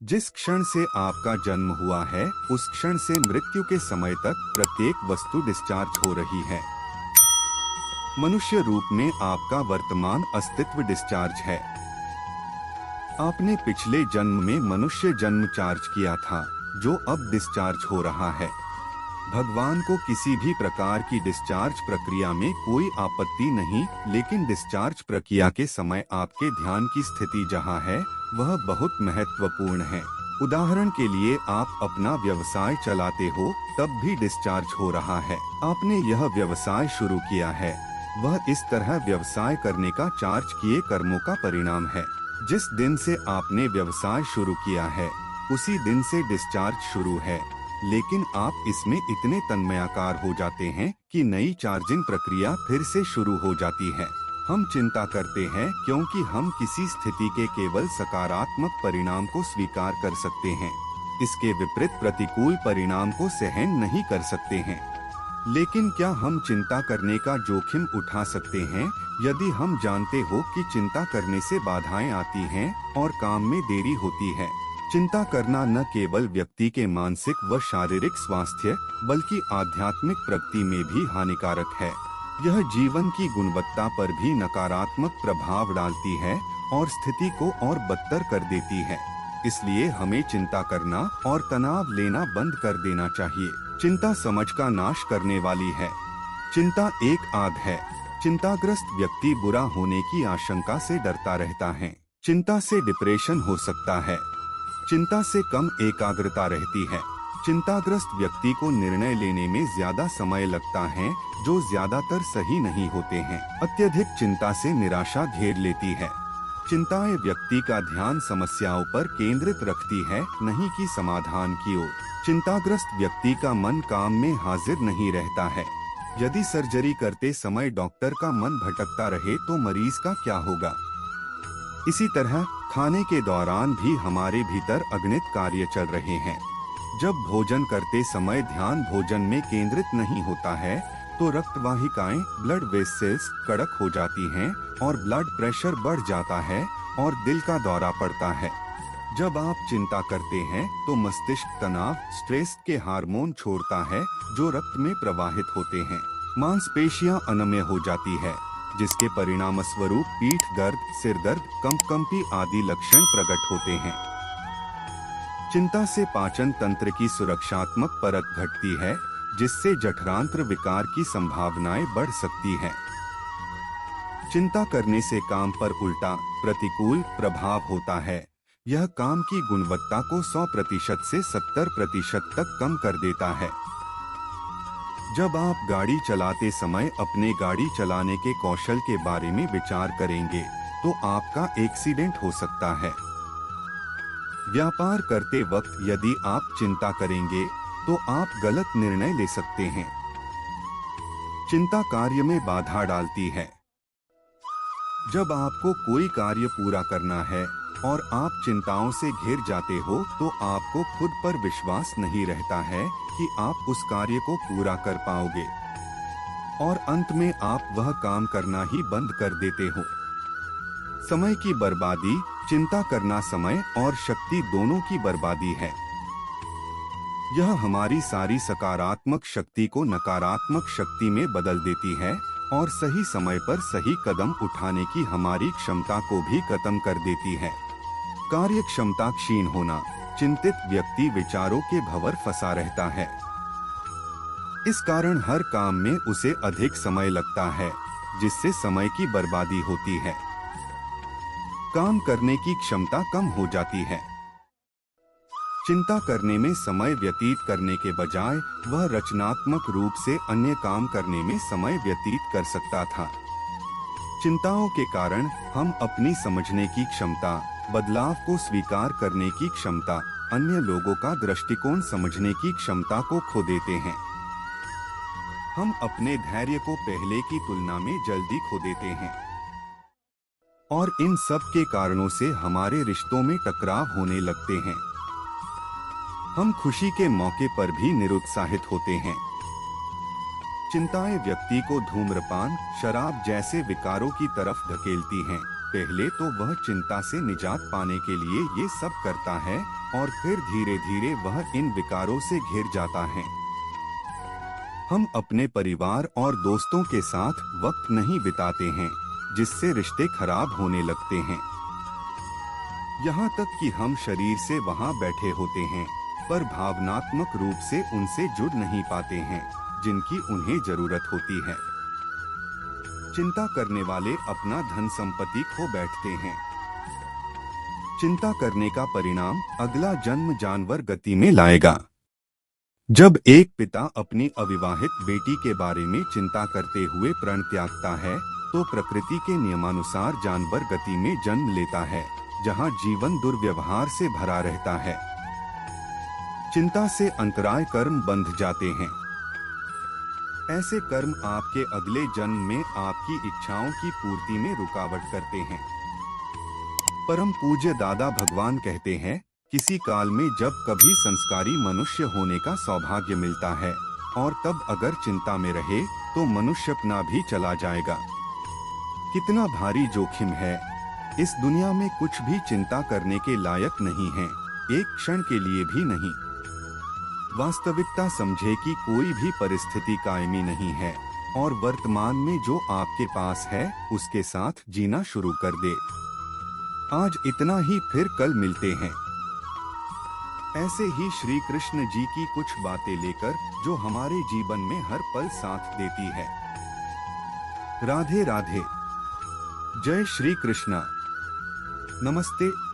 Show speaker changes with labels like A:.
A: जिस क्षण से आपका जन्म हुआ है उस क्षण से मृत्यु के समय तक प्रत्येक वस्तु डिस्चार्ज हो रही है। मनुष्य रूप में आपका वर्तमान अस्तित्व डिस्चार्ज है। आपने पिछले जन्म में मनुष्य जन्म चार्ज किया था, जो अब डिस्चार्ज हो रहा है। भगवान को किसी भी प्रकार की डिस्चार्ज प्रक्रिया में कोई आपत्ति नहीं, लेकिन डिस्चार्ज प्रक्रिया के समय आपके ध्यान की स्थिति जहां है वह बहुत महत्वपूर्ण है। उदाहरण के लिए आप अपना व्यवसाय चलाते हो, तब भी डिस्चार्ज हो रहा है। आपने यह व्यवसाय शुरू किया है, वह इस तरह व्यवसाय करने का चार्ज किए कर्मों का परिणाम है। जिस दिन से आपने व्यवसाय शुरू किया है उसी दिन से डिस्चार्ज शुरू है, लेकिन आप इसमें इतने तन्मयाकार हो जाते हैं कि नई चार्जिंग प्रक्रिया फिर से शुरू हो जाती है। हम चिंता करते हैं क्योंकि हम किसी स्थिति के केवल सकारात्मक परिणाम को स्वीकार कर सकते हैं, इसके विपरीत प्रतिकूल परिणाम को सहन नहीं कर सकते हैं। लेकिन क्या हम चिंता करने का जोखिम उठा सकते हैं यदि हम जानते हो कि चिंता करने से बाधाएं आती हैं और काम में देरी होती है? चिंता करना न केवल व्यक्ति के मानसिक व शारीरिक स्वास्थ्य बल्कि आध्यात्मिक प्रगति में भी हानिकारक है। यह जीवन की गुणवत्ता पर भी नकारात्मक प्रभाव डालती है और स्थिति को और बदतर कर देती है। इसलिए हमें चिंता करना और तनाव लेना बंद कर देना चाहिए। चिंता समझ का नाश करने वाली है। चिंता एक आग है। चिंताग्रस्त व्यक्ति बुरा होने की आशंका से डरता रहता है। चिंता से डिप्रेशन हो सकता है। चिंता से कम एकाग्रता रहती है। चिंताग्रस्त व्यक्ति को निर्णय लेने में ज्यादा समय लगता है, जो ज्यादातर सही नहीं होते हैं। अत्यधिक चिंता से निराशा घेर लेती है। चिंताएं व्यक्ति का ध्यान समस्याओं पर केंद्रित रखती है, नहीं कि समाधान की ओर। चिंताग्रस्त व्यक्ति का मन काम में हाजिर नहीं रहता है। यदि सर्जरी करते समय डॉक्टर का मन भटकता रहे तो मरीज का क्या होगा? इसी तरह खाने के दौरान भी हमारे भीतर अगणित कार्य चल रहे हैं। जब भोजन करते समय ध्यान भोजन में केंद्रित नहीं होता है तो रक्तवाहिकाएं ब्लड वेसल्स कड़क हो जाती हैं और ब्लड प्रेशर बढ़ जाता है और दिल का दौरा पड़ता है। जब आप चिंता करते हैं तो मस्तिष्क तनाव स्ट्रेस के हार्मोन छोड़ता है जो रक्त में प्रवाहित होते हैं। मांसपेशियां अनम्य हो जाती है, जिसके परिणाम स्वरूप पीठ दर्द, सिर दर्द, कंपकंपी आदि लक्षण प्रकट होते हैं। चिंता से पाचन तंत्र की सुरक्षात्मक परत घटती है, जिससे जठरांत्र विकार की संभावनाएं बढ़ सकती हैं। चिंता करने से काम पर उल्टा प्रतिकूल प्रभाव होता है। यह काम की गुणवत्ता को 100% से 70% तक कम कर देता है। जब आप गाड़ी चलाते समय अपने गाड़ी चलाने के कौशल के बारे में विचार करेंगे तो आपका एक्सीडेंट हो सकता है। व्यापार करते वक्त यदि आप चिंता करेंगे तो आप गलत निर्णय ले सकते हैं। चिंता कार्य में बाधा डालती है। जब आपको कोई कार्य पूरा करना है और आप चिंताओं से घिर जाते हो तो आपको खुद पर विश्वास नहीं रहता है कि आप उस कार्य को पूरा कर पाओगे और अंत में आप वह काम करना ही बंद कर देते हो। समय की बर्बादी। चिंता करना समय और शक्ति दोनों की बर्बादी है। यह हमारी सारी सकारात्मक शक्ति को नकारात्मक शक्ति में बदल देती है और सही समय पर सही कदम उठाने की हमारी क्षमता को भी खत्म कर देती है। कार्य क्षमता क्षीण होना। चिंतित व्यक्ति विचारों के भंवर फंसा रहता है। इस कारण हर काम में उसे अधिक समय लगता है, जिससे समय की बर्बादी होती है। काम करने की क्षमता कम हो जाती है। चिंता करने में समय व्यतीत करने के बजाय वह रचनात्मक रूप से अन्य काम करने में समय व्यतीत कर सकता था। चिंताओं के कारण हम अपनी समझने की क्षमता, बदलाव को स्वीकार करने की क्षमता, अन्य लोगों का दृष्टिकोण समझने की क्षमता को खो देते हैं। हम अपने धैर्य को पहले की तुलना में जल्दी खो देते हैं और इन सब के कारणों से हमारे रिश्तों में टकराव होने लगते हैं। हम खुशी के मौके पर भी निरुत्साहित होते हैं। चिंताएं व्यक्ति को धूम्रपान, शराब जैसे विकारों की तरफ धकेलती हैं। पहले तो वह चिंता से निजात पाने के लिए ये सब करता है और फिर धीरे धीरे वह इन विकारों से घिर जाता है। हम अपने परिवार और दोस्तों के साथ वक्त नहीं बिताते हैं, जिससे रिश्ते खराब होने लगते हैं। यहाँ तक कि हम शरीर से वहाँ बैठे होते हैं, पर भावनात्मक रूप से उनसे जुड़ नहीं पाते हैं, जिनकी उन्हें जरूरत होती है। चिंता करने वाले अपना धन संपत्ति खो बैठते हैं। चिंता करने का परिणाम अगला जन्म जानवर गति में लाएगा। जब एक पिता अपनी अविवाहित बेटी के बारे में चिंता करते हुए प्रण त्यागता है, तो प्रकृति के नियमानुसार जानवर गति में जन्म लेता है, जहां जीवन दुर्व्यवहार से भरा रहता है। चिंता से अंतराय कर्म बंध जाते हैं। ऐसे कर्म आपके अगले जन्म में आपकी इच्छाओं की पूर्ति में रुकावट करते हैं। परम पूज्य दादा भगवान कहते हैं, किसी काल में जब कभी संस्कारी मनुष्य होने का सौभाग्य मिलता है और तब अगर चिंता में रहे तो मनुष्य अपना भी चला जाएगा। कितना भारी जोखिम है। इस दुनिया में कुछ भी चिंता करने के लायक नहीं है, एक क्षण के लिए भी नहीं। वास्तविकता समझे कि कोई भी परिस्थिति कायमी नहीं है और वर्तमान में जो आपके पास है उसके साथ जीना शुरू कर दे। आज इतना ही, फिर कल मिलते हैं। ऐसे ही श्री कृष्ण जी की कुछ बातें लेकर जो हमारे जीवन में हर पल साथ देती है। राधे राधे। जय श्री कृष्णा। नमस्ते।